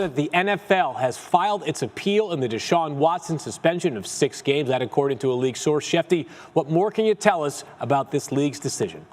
that the NFL has filed its appeal in the Deshaun Watson suspension of 6 games. That according to a league source. Shefty, what more can you tell us about this league's decision?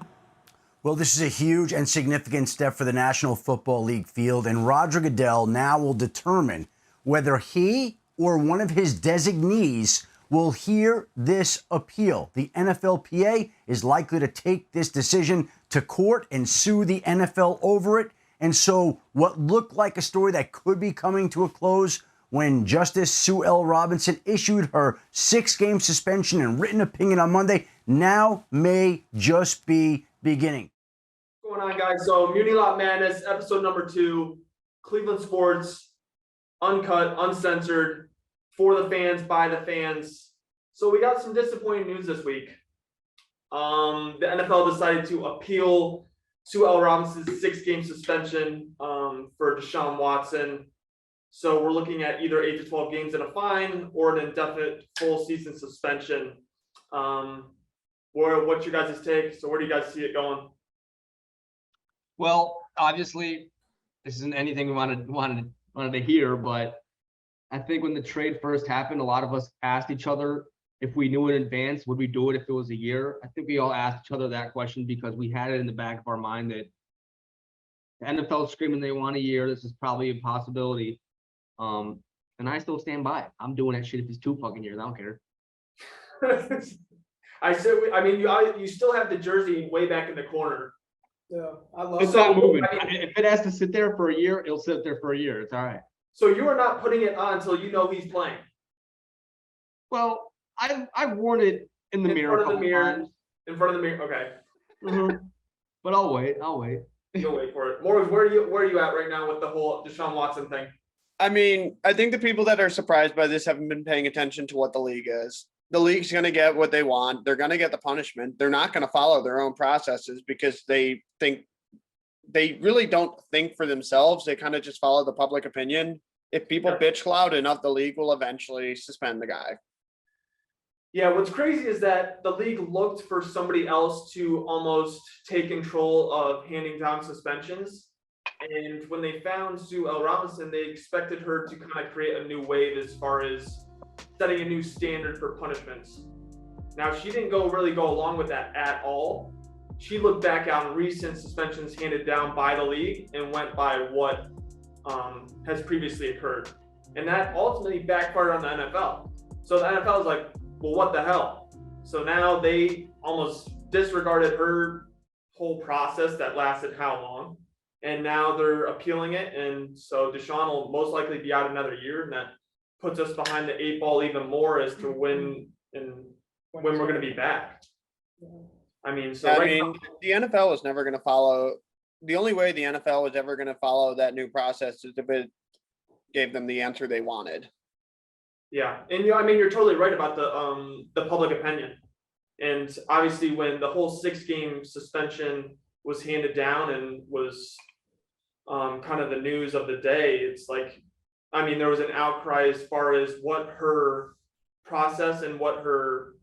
Well, this is a huge and significant step for the National Football League field, and Roger Goodell now will determine whether he or one of his designees will hear this appeal. The NFLPA is likely to take this decision to court and sue the NFL over it. And so what looked like a story that could be coming to a close when Justice Sue L. Robinson issued her 6-game suspension and written opinion on Monday now may just be beginning. What's going on, guys? So Muni-Lot Madness, episode number 2, Cleveland sports, uncut, uncensored, for the fans, by the fans. So we got some disappointing news this week. The NFL decided to appeal Sue L. Robinson's 6-game suspension for Deshaun Watson. So we're looking at either 8 to 12 games and a fine or an indefinite full season suspension. What's your guys' take? So where do you guys see it going? Well, obviously, this isn't anything we wanted to hear, but I think when the trade first happened, a lot of us asked each other if we knew in advance, would we do it if it was a year? I think we all asked each other that question because we had it in the back of our mind that the NFL is screaming they want a year. This is probably a possibility. And I still stand by it. I'm doing that shit if it's 2 fucking years. I don't care. You still have the jersey way back in the corner. Yeah, I love It's not moving. If it has to sit there for a year, it'll sit there for a year. It's all right. So you are not putting it on until you know he's playing. Well, I've worn it in the mirror. In front of the mirror. In front of the mirror. Okay. Mm-hmm. But I'll wait. You'll wait for it. Morris, where are you at right now with the whole Deshaun Watson thing? I mean, I think the people that are surprised by this haven't been paying attention to what the league is. The league's going to get what they want. They're going to get the punishment. They're not going to follow their own processes because they really don't think for themselves. They kind of just follow the public opinion. If people bitch loud enough, the league will eventually suspend the guy. Yeah, what's crazy is that the league looked for somebody else to almost take control of handing down suspensions. And when they found Sue L. Robinson, they expected her to kind of create a new wave as far as setting a new standard for punishments. Now, she didn't really go along with that at all. She looked back on recent suspensions handed down by the league and went by what has previously occurred. And that ultimately backfired on the NFL. So the NFL is like, well, what the hell? So now they almost disregarded her whole process that lasted how long? And now they're appealing it. And so Deshaun will most likely be out another year. And that puts us behind the 8 ball even more as to when we're going to be back. I mean, the NFL is never going to follow. The only way the NFL is ever going to follow that new process is if it gave them the answer they wanted. Yeah, and you're totally right about the public opinion. And obviously, when the whole 6-game suspension was handed down and was kind of the news of the day, it's like, there was an outcry as far as what her process and what her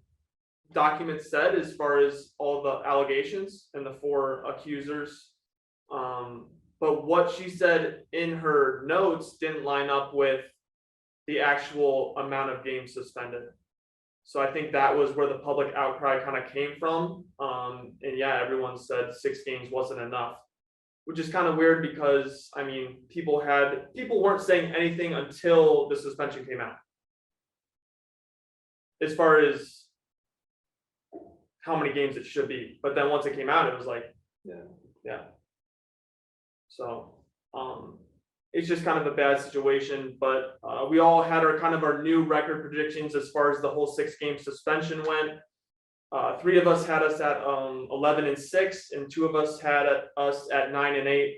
documents said as far as all the allegations and the 4 accusers. But what she said in her notes didn't line up with the actual amount of games suspended. So I think that was where the public outcry kind of came from. And yeah, everyone said 6 games wasn't enough, which is kind of weird because, people weren't saying anything until the suspension came out. As far as how many games it should be. But then once it came out, it was like, yeah. So, it's just kind of a bad situation, but we all had our new record predictions as far as the whole 6-game suspension went. 3 of us had us at 11-6, and 2 of us had us at 9-8.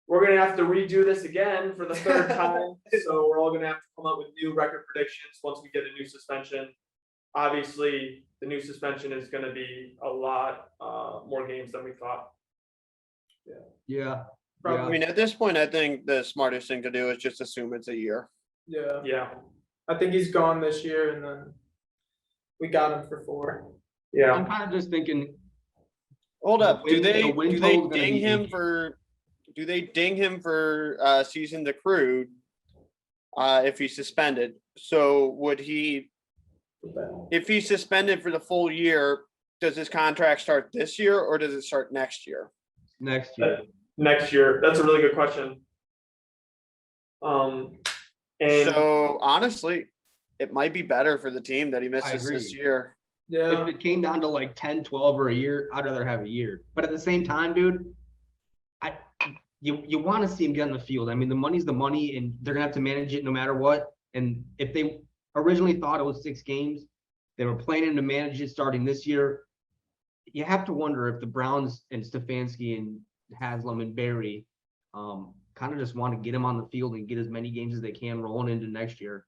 We're gonna have to redo this again for the 3rd time, so we're all gonna have to come up with new record predictions once we get a new suspension. Obviously, the new suspension is gonna be a lot more games than we thought. Yeah. At this point, I think the smartest thing to do is just assume it's a year. Yeah. I think he's gone this year, and then we got him for 4. Yeah. I'm kind of just thinking. Hold up. Do they windfall's gonna ding be him easy. for do they ding him for seasons accrued if he's suspended? So would he, if he's suspended for the full year, does his contract start this year or does it start next year? Next year. Next year. That's a really good question. And So honestly, it might be better for the team that he misses this agree. year. Yeah. If it came down to like 10, 12 or a year, I'd rather have a year. But at the same time, dude, you want to see him get on the field. I mean, the money's the money, and they're gonna have to manage it no matter what. And if they originally thought it was 6 games, they were planning to manage it starting this year. You have to wonder if the Browns and Stefanski and Haslam and Barry kind of just want to get him on the field and get as many games as they can rolling into next year.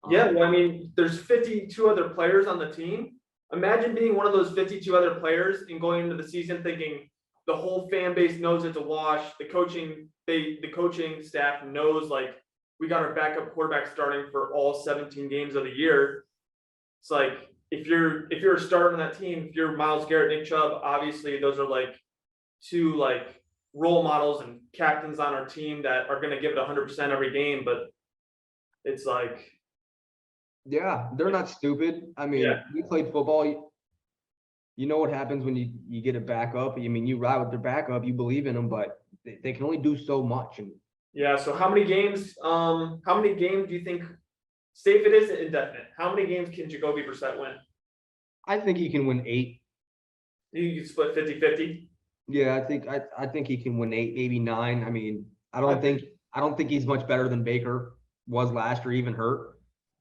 yeah, well, I mean, there's 52 other players on the team. Imagine being one of those 52 other players and going into the season thinking the whole fan base knows it's a wash. The coaching staff knows, like, we got our backup quarterback starting for all 17 games of the year. It's like, if you're a starter on that team, if you're Myles Garrett, Nick Chubb, obviously those are like 2 like role models and captains on our team that are going to give it 100% every game. But it's like, Yeah, they're not stupid. I mean, Yeah. we played football. You know what happens when you get a backup. I mean, you ride with their backup, you believe in them, but they can only do so much. And yeah. So how many games do you think, say if it is indefinite, how many games can Jacoby Brissett win? I think he can win 8. You could split 50-50. Yeah, I think he can win 8, maybe 9. I mean, I don't think he's much better than Baker was last year, even hurt.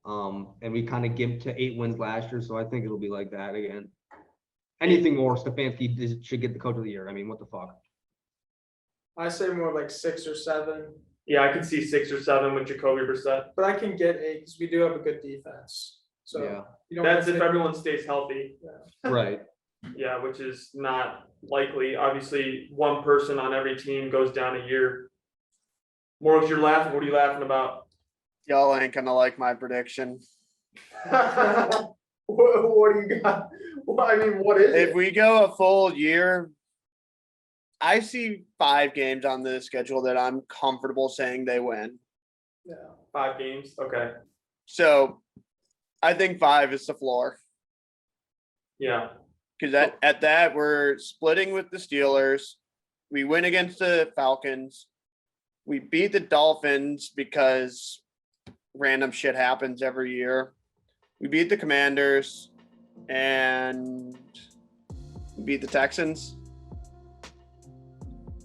And we kind of give to 8 wins last year, so I think it'll be like that again. Anything more, Stefanski should get the coach of the year. I mean, what the fuck? I say more like 6 or 7, Yeah, I could see 6 or 7 with Jacoby Brissett. but I can get 8 because we do have a good defense. So Yeah, you don't That's have if to- everyone stays healthy. right. Yeah, which is not likely. Obviously, one person on every team goes down a year. Morris, you're laughing. What are you laughing about? Y'all ain't gonna like my prediction. What do you got? Well, I mean, what is If it? we go a full year, I see 5 games on the schedule that I'm comfortable saying they win. Yeah. 5 games. Okay. So I think 5 is the floor. Yeah. Because at that, we're splitting with the Steelers. We win against the Falcons. We beat the Dolphins because random shit happens every year. We beat the Commanders and we beat the Texans.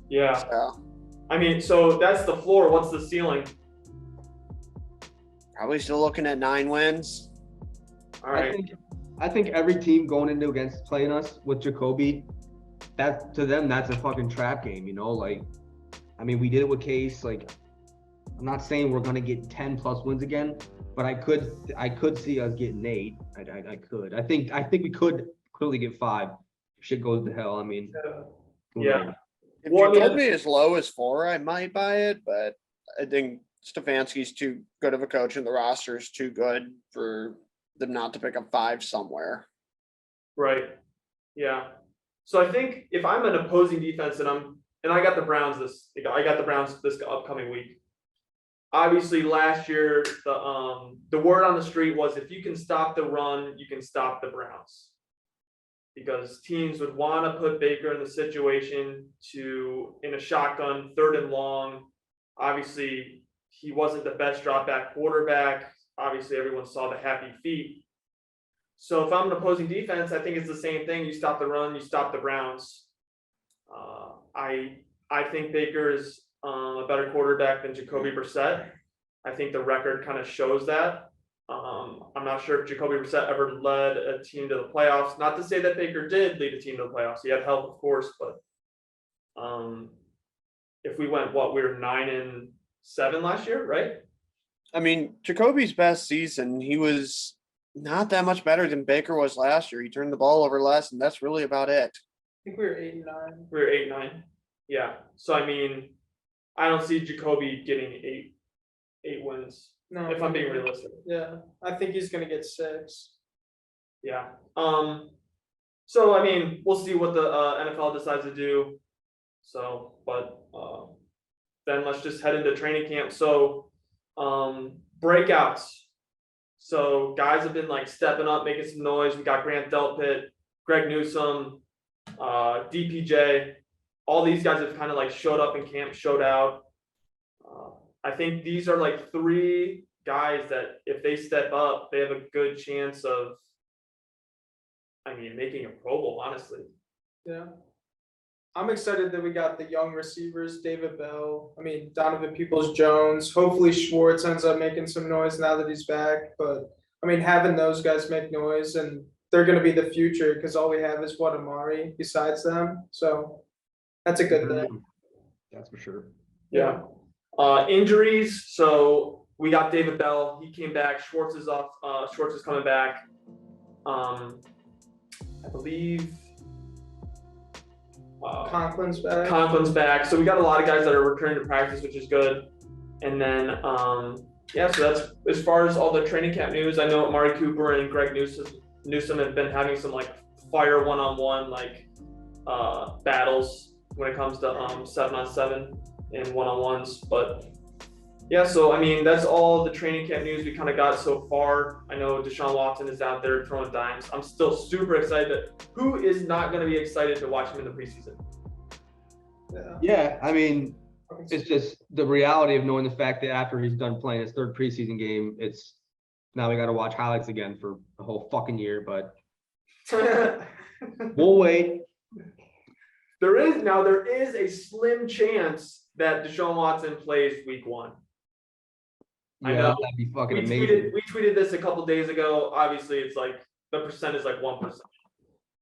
Yeah. So I mean, so that's the floor. What's the ceiling? probably still looking at 9 wins. All right. I think every team going into against playing us with Jacoby, that to them that's a fucking trap game, you know. Like, I mean, we did it with Case. Like, I'm not saying we're gonna get 10 plus wins again, but I could see us getting 8. I could. I think we could clearly get 5. If shit goes to hell. I mean, who Yeah. knows? If Well, you yeah. told me as low as 4, I might buy it, but I think Stefanski's too good of a coach and the roster is too good for them not to pick up 5 somewhere. Right. Yeah. So I think if I'm an opposing defense and I got the Browns this upcoming week. Obviously, last year the word on the street was if you can stop the run, you can stop the Browns. Because teams would want to put Baker in the situation in a shotgun, 3rd and long. Obviously, he wasn't the best drop back quarterback. Obviously, everyone saw the happy feet. So if I'm an opposing defense, I think it's the same thing. You stop the run, you stop the Browns. I think Baker is a better quarterback than Jacoby Brissett. I think the record kind of shows that. I'm not sure if Jacoby Brissett ever led a team to the playoffs. Not to say that Baker did lead a team to the playoffs. He had help, of course, but if we went, we were 9-7 last year, right? I mean, Jacoby's best season, he was not that much better than Baker was last year. He turned the ball over less, and that's really about it. I think we were 8 and 9. We were 8-9. Yeah. So I mean, I don't see Jacoby getting eight wins. No, If I'm being realistic. Yeah, I think he's gonna get 6. Yeah. So I mean, we'll see what the NFL decides to do. So, but then let's just head into training camp. So breakouts. So guys have been like stepping up, making some noise. We got Grant Delpit, Greg Newsome, DPJ. All these guys have kind of like showed up in camp, showed out. I think these are like 3 guys that if they step up, they have a good chance of, making a Pro Bowl, honestly. Yeah. I'm excited that we got the young receivers, David Bell. Donovan Peoples-Jones. Hopefully Schwartz ends up making some noise now that he's back. But having those guys make noise, and they're going to be the future because all we have is Amari besides them. So that's a good thing. That's for sure. Yeah. Injuries. So we got David Bell. He came back. Schwartz is off. Schwartz is coming back. I believe Conklin's back. Conklin's back. So we got a lot of guys that are returning to practice, which is good. And then, so that's as far as all the training camp news. I know Amari Cooper and Greg Newsome have been having some like fire one-on-one battles when it comes to 7-on-7 and one-on-ones. But yeah, so that's all the training camp news we kind of got so far. I know Deshaun Watson is out there throwing dimes. I'm still super excited. Who is not going to be excited to watch him in the preseason? Yeah, it's just the reality of knowing the fact that after he's done playing his 3rd preseason game, it's now we got to watch highlights again for the whole fucking year. But we'll wait. There is a slim chance that Deshaun Watson plays week 1. Yeah, I know. that'd be fucking amazing. We tweeted this a couple days ago. Obviously, it's like the percent is like 1%.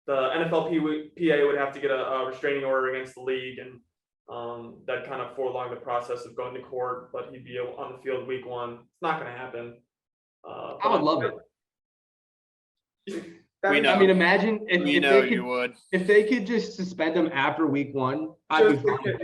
The NFLPA would have to get a restraining order against the league, and that kind of prolonged the process of going to court. But he'd be on the field week 1. It's not going to happen. I would love it. We know. Imagine if they could, you would. if they could just suspend him after week 1. I'd be fine.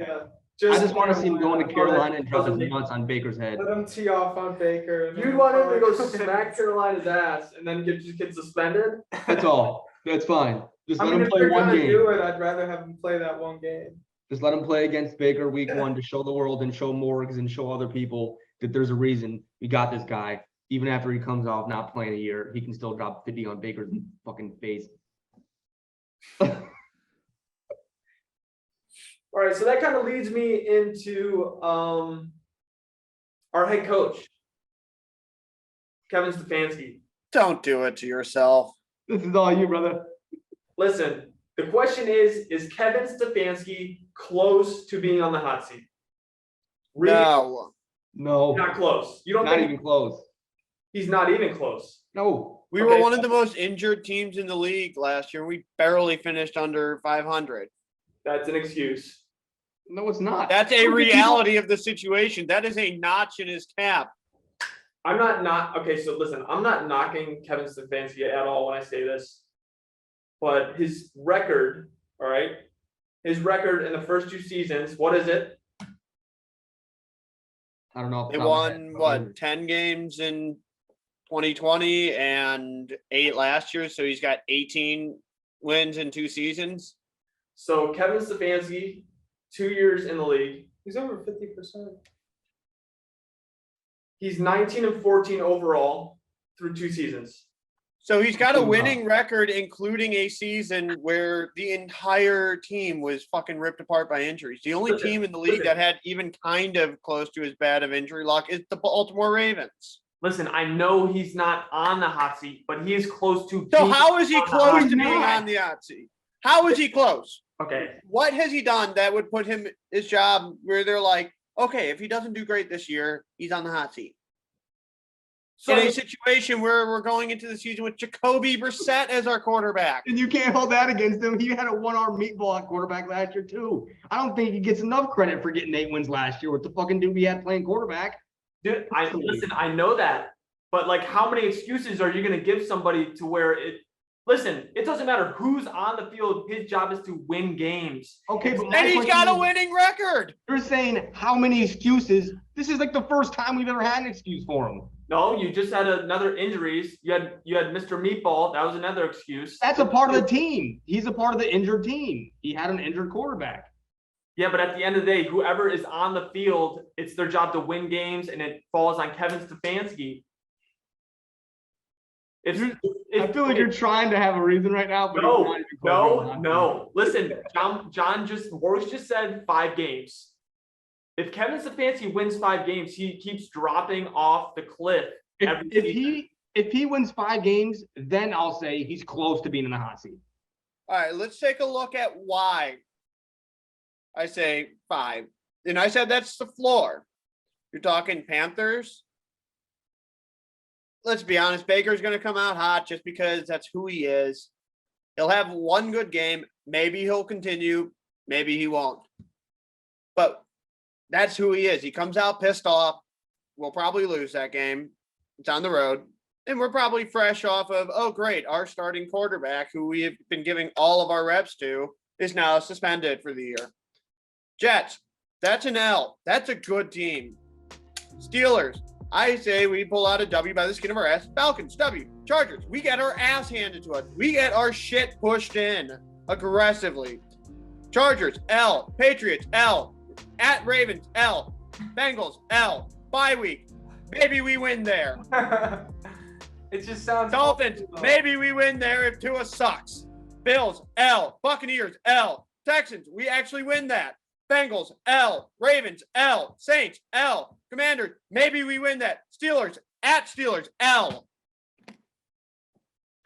I just want to see him going to Carolina and drop his nuts on Baker's head. Let him tee off on Baker. You'd want him to go smack Carolina's ass and then get suspended? That's all. That's fine. Just let him if play they're one gonna game. do it, I'd rather have him play that one game. Just let him play against Baker week 1 to show the world and show Morgs and show other people that there's a reason we got this guy. Even after he comes off not playing a year, he can still drop 50 on Baker's fucking face. All right, so that kind of leads me into our head coach, Kevin Stefanski. Don't do it to yourself. This is all you, brother. Listen, the question is Kevin Stefanski close to being on the hot seat? Really? No. No, Not close. You don't not think even close. he's not even close? No. We were one of the most injured teams in the league last year. We barely finished under 500. That's an excuse. No, it's not. That's a reality of the situation. That is a notch in his cap. Okay, so listen, I'm not knocking Kevin Stefanski at all when I say this, but his record, all right, his record in the first 2 seasons, what is it? I don't know. They won, 10 games in 2020 and 8 last year. So he's got 18 wins in 2 seasons. So Kevin Stefanski, 2 years in the league. He's over 50%. He's 19-14 overall through 2 seasons. So he's got a winning record, including a season where the entire team was fucking ripped apart by injuries. The only team in the league that had even kind of close to as bad of injury luck is the Baltimore Ravens. Listen, I know he's not on the hot seat, but he is close to. So how is he close to being on the hot seat? How is he close? Okay. What has he done that would put him his job where they're like, okay, if he doesn't do great this year, he's on the hot seat? So in a situation where we're going into the season with Jacoby Brissett as our quarterback. And you can't hold that against him. He had a 1-arm meatball at quarterback last year, too. I don't think he gets enough credit for getting 8 wins last year with the fucking dude he had playing quarterback. Dude, listen, I know that. But, like, how many excuses are you going to give somebody to where it – listen, it doesn't matter who's on the field. His job is to win games. Okay, but and he's got a winning record. You're saying how many excuses? This is like the first time we've ever had an excuse for him. No, you just had another injuries. You had Mr. Meatball. That was another excuse. That's a part of the team. He's a part of the injured team. He had an injured quarterback. Yeah, but at the end of the day, whoever is on the field, it's their job to win games, and it falls on Kevin Stefanski. I feel like you're trying to have a reason right now, but he's not even close to no. Listen, Boris just said 5 games. If Kevin Stefanski wins 5 games, he keeps dropping off the cliff. If he wins 5 games, then I'll say he's close to being in the hot seat. All right, let's take a look at why I say 5. And I said that's the floor. You're talking Panthers. Let's be honest, Baker's going to come out hot just because that's who he is. He'll have one good game. Maybe he'll continue. Maybe he won't. But that's who he is. He comes out pissed off. We'll probably lose that game. It's on the road. And we're probably fresh off of, oh, great, our starting quarterback, who we have been giving all of our reps to, is now suspended for the year. Jets, that's an L. That's a good team. Steelers, I say we pull out a W by the skin of our ass. Falcons, W. Chargers, we get our ass handed to us. We get our shit pushed in aggressively. Chargers, L. Patriots, L. At Ravens, L. Bengals, L. Bye week. Maybe we win there. It just sounds. Dolphins, maybe we win there if Tua sucks. Bills, L. Buccaneers, L. Texans, we actually win that. Bengals, L. Ravens, L. Saints, L. Commanders, maybe we win that. Steelers, at Steelers, L.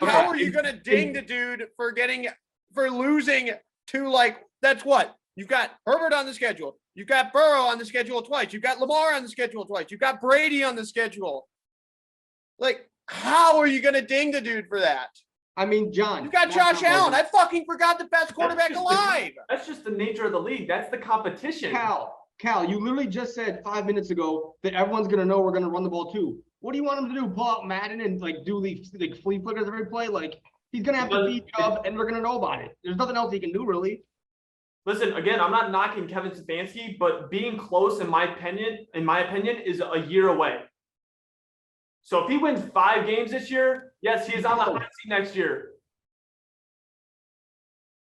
Okay. How are you going to ding the dude for losing to, like, that's what? You've got Herbert on the schedule. You've got Burrow on the schedule twice. You've got Lamar on the schedule twice. You've got Brady on the schedule. Like, how are you going to ding the dude for that? I mean, John. You got Josh Allen. I fucking forgot the best quarterback alive. That's just the nature of the league. That's the competition. Cal, you literally just said 5 minutes ago that everyone's going to know we're going to run the ball too. What do you want him to do? Pull out Madden and like do the like flea flickers every play? Like he's going to have to beat Chubb and we're going to know about it. There's nothing else he can do really. Listen, again, I'm not knocking Kevin Stefanski, but being close, in my opinion, is a year away. So if he wins 5 games this year, yes, he is on the hot seat next year.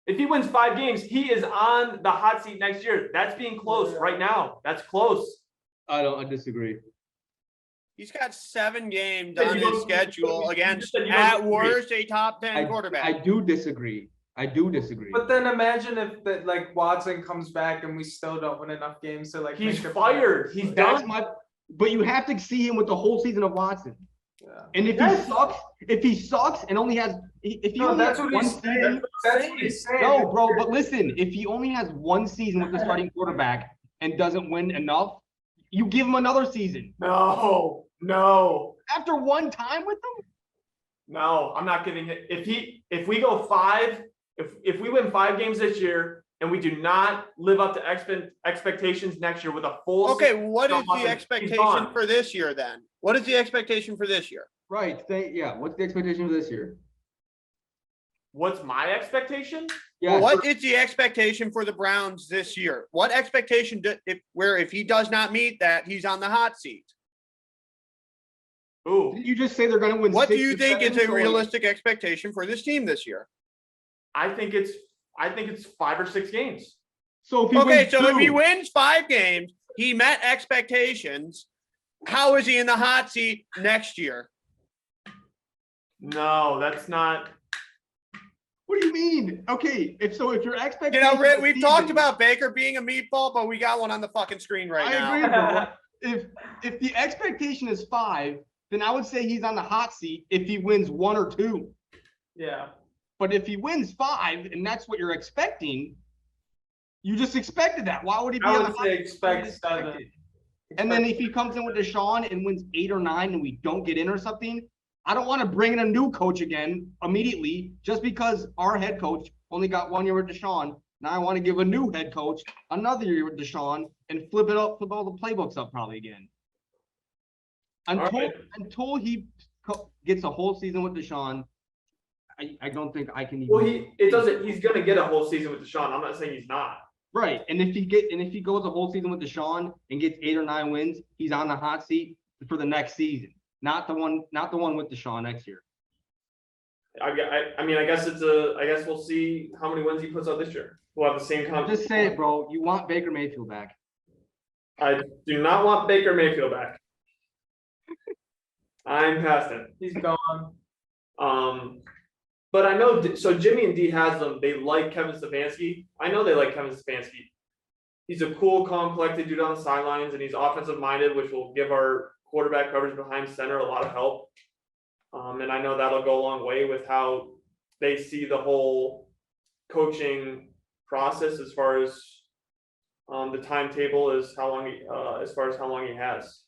If he wins 5 games, he is on the hot seat next year. That's being close right now. That's close. I disagree. He's got 7 games on his schedule against, at worst, a top 10 quarterback. I do disagree. But then imagine if like Watson comes back and we still don't win enough games to like. He's fired. He's done. But you have to see him with the whole season of Watson. Yeah. And if he sucks and only has, that's what he's saying. No, bro, but listen, if he only has 1 season with the starting quarterback and doesn't win enough, you give him another season. No. After 1 time with him? No, I'm not giving it. If we go 5, if we win 5 games this year and we do not live up to expectations next year with a full Okay, what is the expectation for this year then? What is the expectation for this year? Right. What's the expectation for this year? What's my expectation? Yeah. Well, what is the expectation for the Browns this year? What expectation if he does not meet that, he's on the hot seat? Ooh. Didn't you just say they're going to win? What do you think is a realistic expectation for this team this year? I think it's 5 or 6 games. So if he wins 5 games, he met expectations. How is he in the hot seat next year? No, that's not. What do you mean? Okay, if your expectation, We've talked about Baker being a meatball, but we got one on the fucking screen right now. I agree, bro. If the expectation is 5, then I would say he's on the hot seat if he wins 1 or 2. Yeah. But if he wins 5 and that's what you're expecting, you just expected that. Why would he be on the hot seat? Expect 7. And then if he comes in with Deshaun and wins 8 or 9 and we don't get in or something, I don't want to bring in a new coach again immediately just because our head coach only got 1 year with Deshaun. Now I want to give a new head coach another year with Deshaun and flip all the playbooks up probably again. Until he gets a whole season with Deshaun, I don't think I can even. Well, he's going to get a whole season with Deshaun. I'm not saying he's not. Right, and if he goes a whole season with Deshaun and gets 8 or 9 wins, he's on the hot seat for the next season, not the one with Deshaun next year. I guess I guess we'll see how many wins he puts up this year. We'll have the same Just say it, bro. You want Baker Mayfield back. I do not want Baker Mayfield back. I'm past it. He's gone. But I know, so Jimmy and D has them. They like Kevin Stefanski. I know they like Kevin Stefanski. He's a cool, calm, collected dude on the sidelines, and he's offensive minded, which will give our quarterback coverage behind center a lot of help. And I know that'll go a long way with how they see the whole coaching process as far as the timetable is how long he, as far as how long he has.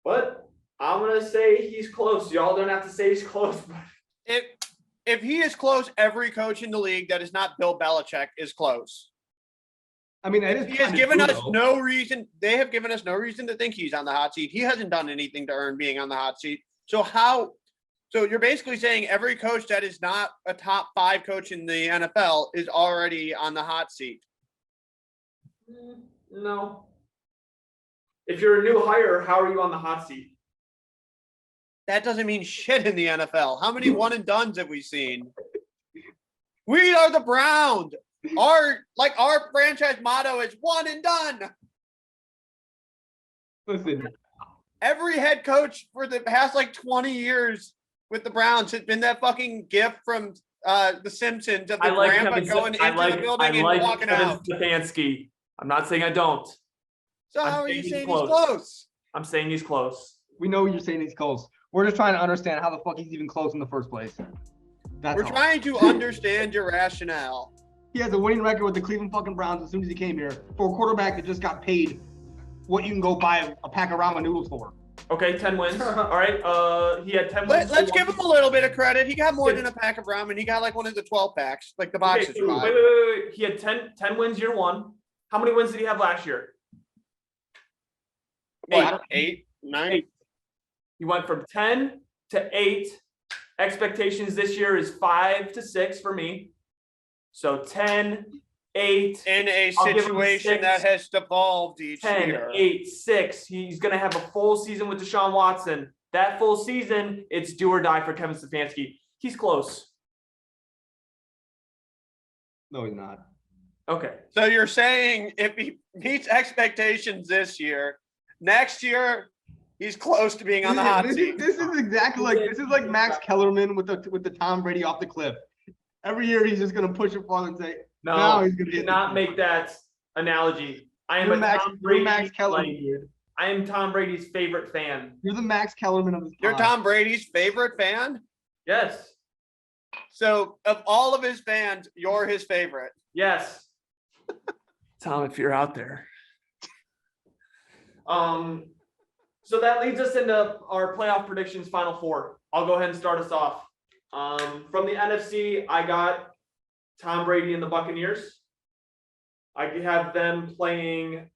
But I'm gonna say he's close. Y'all don't have to say he's close. But If he is close, every coach in the league that is not Bill Belichick is close. I mean, that is He has kinda given true, us though. no reason. They have given us no reason to think he's on the hot seat. He hasn't done anything to earn being on the hot seat. So you're basically saying every coach that is not a top 5 coach in the NFL is already on the hot seat. no. If you're a new hire, how are you on the hot seat? That doesn't mean shit in the NFL. How many one and dones have we seen? We are the Browns. Our franchise motto is one and done. Listen, Every head coach for the past 20 years with the Browns has been that fucking gift from The Simpsons of the grandpa going into the building and walking out. Stefanski. I'm not saying I don't. So I'm how are saying you he's saying close. he's close? I'm saying he's close. we know you're saying he's close. We're just trying to understand how the fuck he's even close in the first place. That's We're all. trying to understand your rationale. He has a winning record with the Cleveland fucking Browns as soon as he came here for a quarterback that just got paid what you can go buy a pack of ramen noodles for. Okay, 10 wins. All right. He had 10 wins. Let's give him a little bit of credit. He got more than a pack of ramen. He got one of the 12 packs, the box Okay, that you buy. wait. He had 10 wins year one. How many wins did he have last year? What, 8, 9? 8. He went from 10 to 8. Expectations this year is 5 to 6 for me. So 10, 8. In a I'll give him situation 6. that has devolved each 10, year. 8, 6. He's going to have a full season with Deshaun Watson. That full season, it's do or die for Kevin Stefanski. He's close. No, he's not. Okay. So you're saying if he meets expectations this year, next year he's close to being on the hot seat. This is exactly like Max Kellerman with the Tom Brady off the cliff. Every year he's just gonna push it farther and say, No, now he's gonna do hit not the- make that analogy. I am You're a Max, Tom you're Brady. Max Kellerman, dude. I am Tom Brady's favorite fan. You're the Max Kellerman of this. You're pod. Tom Brady's favorite fan? Yes. So of all of his fans, you're his favorite. Yes. Tom, if you're out there. So that leads us into our playoff predictions, Final Four. I'll go ahead and start us off. From the NFC, I got Tom Brady and the Buccaneers. I have them playing,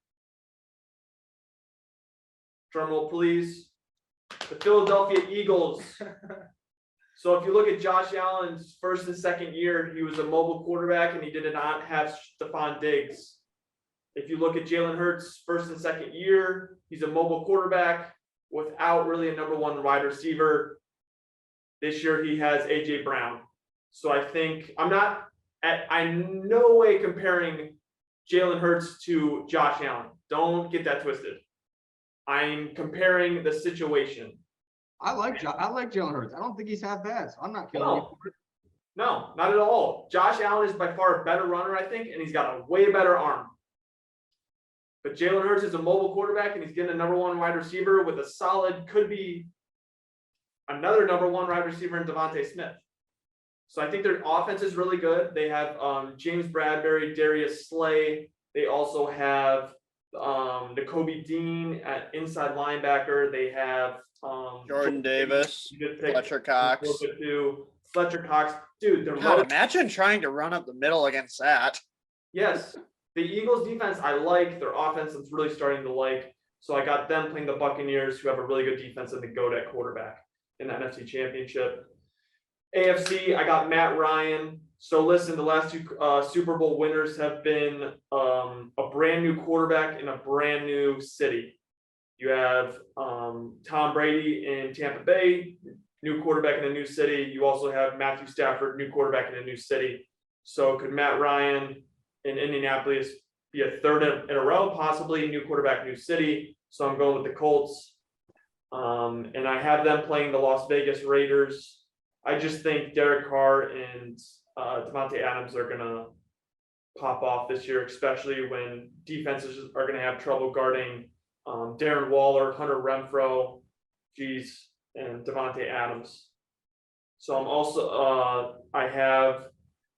drumroll please, the Philadelphia Eagles. So if you look at Josh Allen's first and second year, he was a mobile quarterback and he did not have Stephon Diggs. If you look at Jalen Hurts' first and second year, he's a mobile quarterback without really a number one wide receiver. This year he has AJ Brown. So I think I'm no way comparing Jalen Hurts to Josh Allen. Don't get that twisted. I'm comparing the situation. I like Jalen Hurts. I don't think he's half bad. So I'm not killing you for it. No, not at all. Josh Allen is by far a better runner, I think, and he's got a way better arm. But Jalen Hurts is a mobile quarterback, and he's getting a number one wide receiver with a solid, could be another number one wide receiver in Devontae Smith. So I think their offense is really good. They have James Bradbury, Darius Slay. They also have Nakobe Dean at inside linebacker. They have Jordan Davis, Fletcher Cox. Fletcher Cox. Dude, God, imagine trying to run up the middle against that. Yes. The Eagles defense, I like. Their offense, I'm really starting to like. So I got them playing the Buccaneers, who have a really good defense and the GOAT at quarterback in the NFC Championship. AFC, I got Matt Ryan. So listen, the last two Super Bowl winners have been a brand new quarterback in a brand new city. You have Tom Brady in Tampa Bay. new quarterback in a new city. You also have Matthew Stafford, new quarterback in a new city. So could Matt Ryan in Indianapolis be a third in a row? Possibly. New quarterback, new city. So I'm going with the Colts. And I have them playing the Las Vegas Raiders. I just think Derek Carr and Devontae Adams are going to pop off this year, especially when defenses are going to have trouble guarding Darren Waller, Hunter Renfrow, and Devontae Adams. So I'm also I have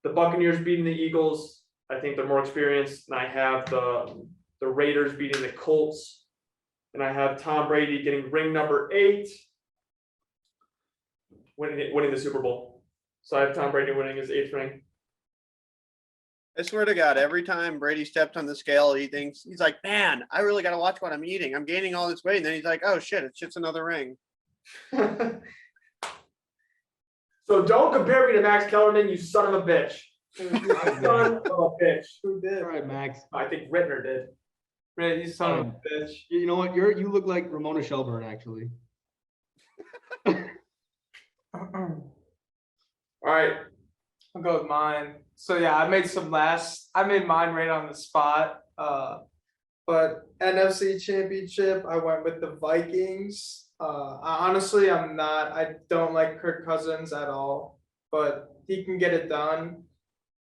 the Buccaneers beating the Eagles. I think they're more experienced, and I have the Raiders beating the Colts. And I have Tom Brady getting ring number 8, winning the Super Bowl. So I have Tom Brady winning his 8th ring. I swear to God, every time Brady steps on the scale, he's like, man, I really got to watch what I'm eating. I'm gaining all this weight. And then he's like, oh shit, it's just another ring. So don't compare me to Max Kellerman, you son of a bitch. Son of a bitch. Who did? All right, Max. I think Rittner did. Ray, you son of a bitch. You know what? You look like Ramona Shelburne, actually. All right. I'll go with mine. So yeah, I made mine right on the spot. But NFC Championship, I went with the Vikings. I don't like Kirk Cousins at all, but he can get it done.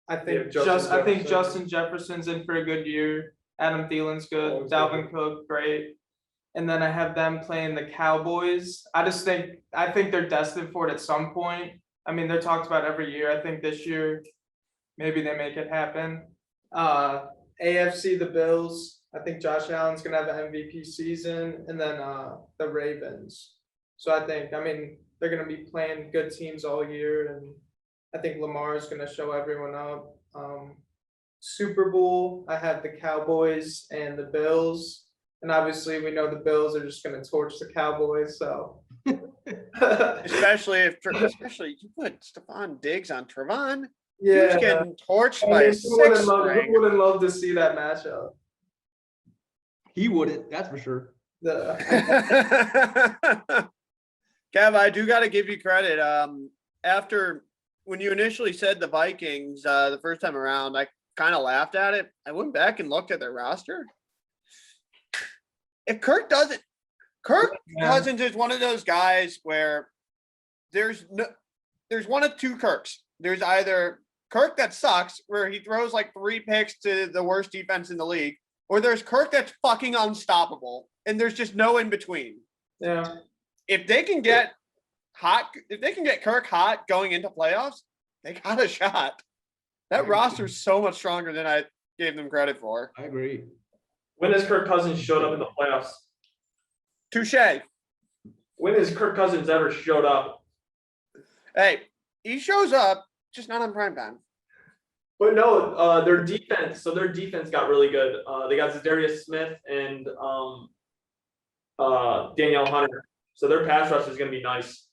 I think Justin Jefferson's in for a good year. Adam Thielen's good. Dalvin Cook, great. And then I have them playing the Cowboys. I think they're destined for it at some point. I mean, they're talked about every year. I think this year, maybe they make it happen. AFC, the Bills. I think Josh Allen's gonna have an MVP season, and then the Ravens. So they're gonna be playing good teams all year, and I think Lamar is gonna show everyone up. Super Bowl, I have the Cowboys and the Bills, and obviously we know the Bills are just gonna torch the Cowboys. So, especially you put Stephon Diggs on Trevon. yeah, He's getting torched by who wouldn't love to see that matchup? He wouldn't, that's for sure. Kev, I do got to give you credit. After when you initially said the Vikings the first time around, I kind of laughed at it. I went back and looked at their roster. If Kirk Cousins is one of those guys where there's one of two Kirks. There's either Kirk that sucks, where he throws like 3 picks to the worst defense in the league, or there's Kirk that's fucking unstoppable, and there's just no in between. Yeah. If they can get Kirk hot going into playoffs, they got a shot. That roster's so much stronger than I gave them credit for. I agree. When has Kirk Cousins showed up in the playoffs? Touche. When has Kirk Cousins ever showed up? Hey, he shows up, just not on primetime. But no, their defense. So their defense got really good. They got Zadarius Smith and Danielle Hunter. So their pass rush is going to be nice.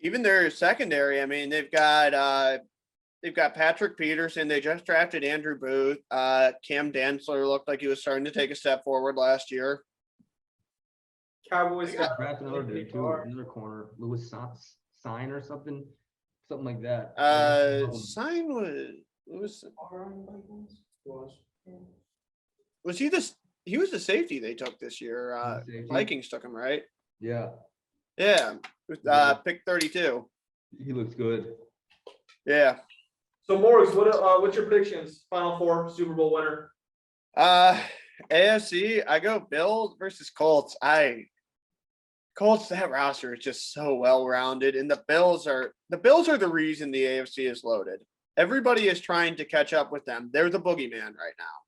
Even their secondary. I mean, they've got Patrick Peterson. They just drafted Andrew Booth. Cam Dantzler looked like he was starting to take a step forward last year. Cowboys got drafted another dude too, another corner, Lewis Sign or something like that. Sign was he was the safety they took this year. Vikings took him, right? Yeah. Yeah. Pick 32. He looks good. Yeah. So Morris, what's your predictions? Final 4 Super Bowl winner. AFC, I go Bills versus Colts. Colts, that roster is just so well rounded, and the Bills are the reason the AFC is loaded. Everybody is trying to catch up with them. They're the boogeyman right now.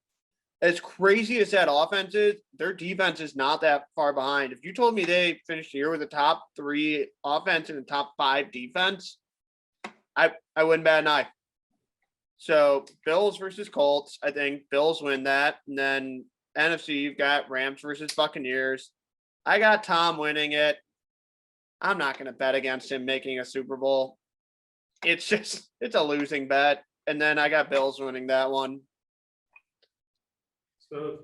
As crazy as that offense is, their defense is not that far behind. If you told me they finished the year with a top 3 offense and a top 5 defense, I wouldn't bat an eye. So Bills versus Colts, I think Bills win that. And then NFC, you've got Rams versus Buccaneers. I got Tom winning it. I'm not going to bet against him making a Super Bowl. It's a losing bet. And then I got Bills winning that one. So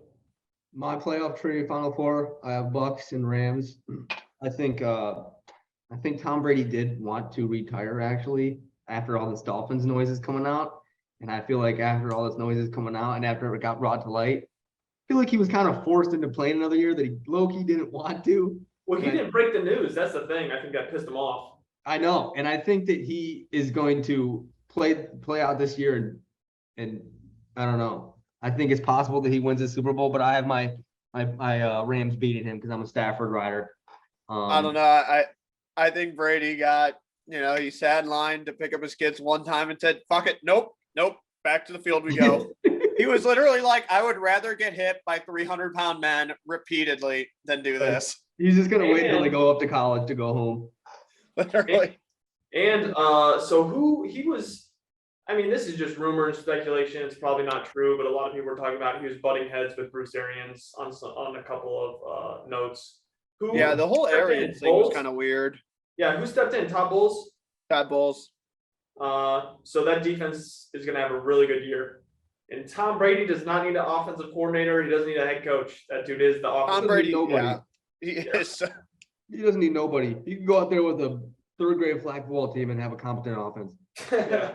My playoff tree, Final 4, I have Bucks and Rams. I think I think Tom Brady did want to retire actually after all this Dolphins noises coming out. And I feel like after all this noises coming out and after it got brought to light, I feel like he was kind of forced into playing another year that he low-key didn't want to. Well, he didn't break the news. That's the thing. I think that pissed him off. I know. And I think that he is going to play out this year and I don't know. I think it's possible that he wins the Super Bowl, but I have my Rams beating him because I'm a Stafford rider. I don't know. I think Brady got, he sat in line to pick up his kids one time and said, fuck it. Nope. Back to the field we go. He was literally like, I would rather get hit by 300-pound men repeatedly than do this. He's just going to wait until they go up to college to go home. Literally. And so who he was, I mean, this is just rumor and speculation. It's probably not true, but a lot of people were talking about he was butting heads with Bruce Arians on a couple of notes. Yeah, the whole Arians thing was kind of weird. Yeah, who stepped in? Todd Bowles? Todd Bowles. So that defense is going to have a really good year. And Tom Brady does not need an offensive coordinator. He doesn't need a head coach. That dude is the offensive. Tom Brady, nobody. yeah, he is. He doesn't need nobody. He can go out there with a third-grade flag football team and have a competent offense. Yeah.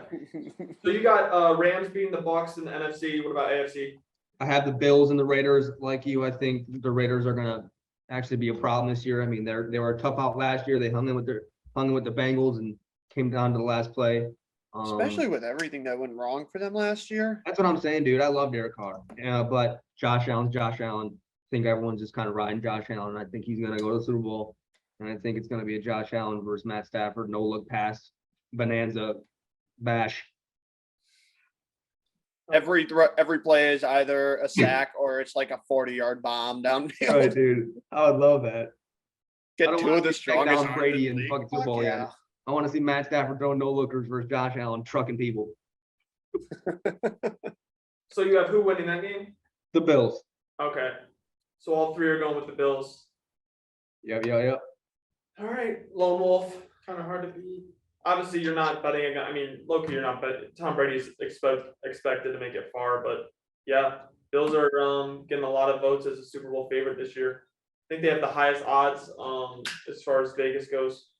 So you got Rams beating the Bucs in the NFC. What about AFC? I have the Bills and the Raiders. Like you, I think the Raiders are going to actually be a problem this year. I mean, they were tough out last year. They hung in with the Bengals and came down to the last play. Especially with everything that went wrong for them last year. That's what I'm saying, dude. I love Derek Carr. But Josh Allen. I think everyone's just kind of riding Josh Allen. I think he's going to go to the Super Bowl. And I think it's going to be a Josh Allen versus Matt Stafford, no look pass, bonanza, bash. Every play is either a sack or it's like a 40-yard bomb downfield. Right, dude. I would love that. Get two of the strongest down Brady arms in and the fucking Super Bowl. yeah. I want to see Matt Stafford throwing no lookers versus Josh Allen trucking people. So you have who winning that game? The Bills. Okay. So all three are going with the Bills. Yep. All right, Lone Wolf. Kind of hard to beat. Obviously, you're not betting. I mean, Loki, you're not betting. Tom Brady's expected to make it far, but yeah, Bills are getting a lot of votes as a Super Bowl favorite this year. I think they have the highest odds as far as Vegas goes.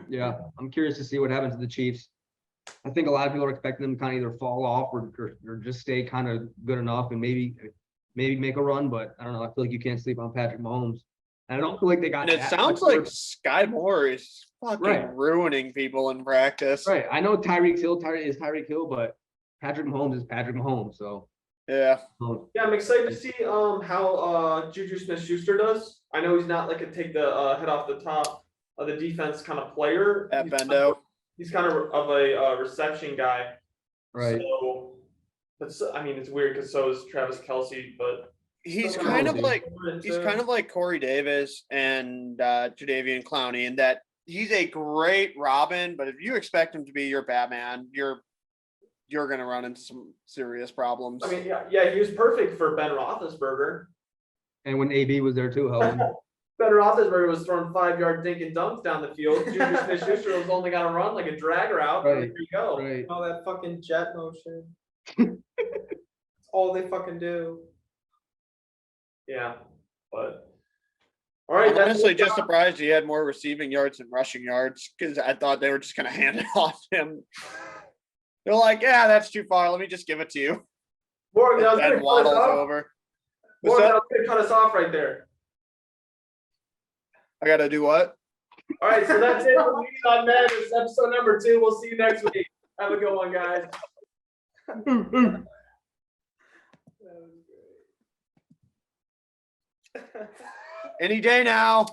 Yeah, I'm curious to see what happens to the Chiefs. I think a lot of people are expecting them to kind of either fall off or just stay kind of good enough and maybe make a run. But I don't know. I feel like you can't sleep on Patrick Mahomes. And I don't feel like they got. And it sounds like Sky Moore is fucking ruining people in practice. Right. I know Tyreek Hill is Tyreek Hill, but Patrick Mahomes is Patrick Mahomes. So yeah. Yeah, I'm excited to see how Juju Smith-Schuster does. I know he's not like a take the head off the top of the defense kind of player. At Bendo. He's kind of a reception guy. right. So, but I mean, it's weird because so is Travis Kelce, but He's kind of like Corey Davis and Jadeveon Clowney in that he's a great Robin, but if you expect him to be your Batman, you're going to run into some serious problems. I mean, yeah, he was perfect for Ben Roethlisberger. And when AB was there too, Helen. Ben Roethlisberger was throwing 5-yard dink and dunks down the field. Juju Smith-Schuster was only got to run like a drag route. Right. There you go. Right. All that fucking jet motion. That's all they fucking do. Yeah, but all right. I'm honestly just surprised he had more receiving yards than rushing yards because I thought they were just going to hand it off to him. They're like, yeah, that's too far. Let me just give it to you. Morgan, I was And gonna cut us waddles off. over. Morgan, I was gonna cut us off right there. I got to do what? All right, so that's it for Muni-Lot Madness, episode number 2. We'll see you next week. Have a good one, guys. Any day now.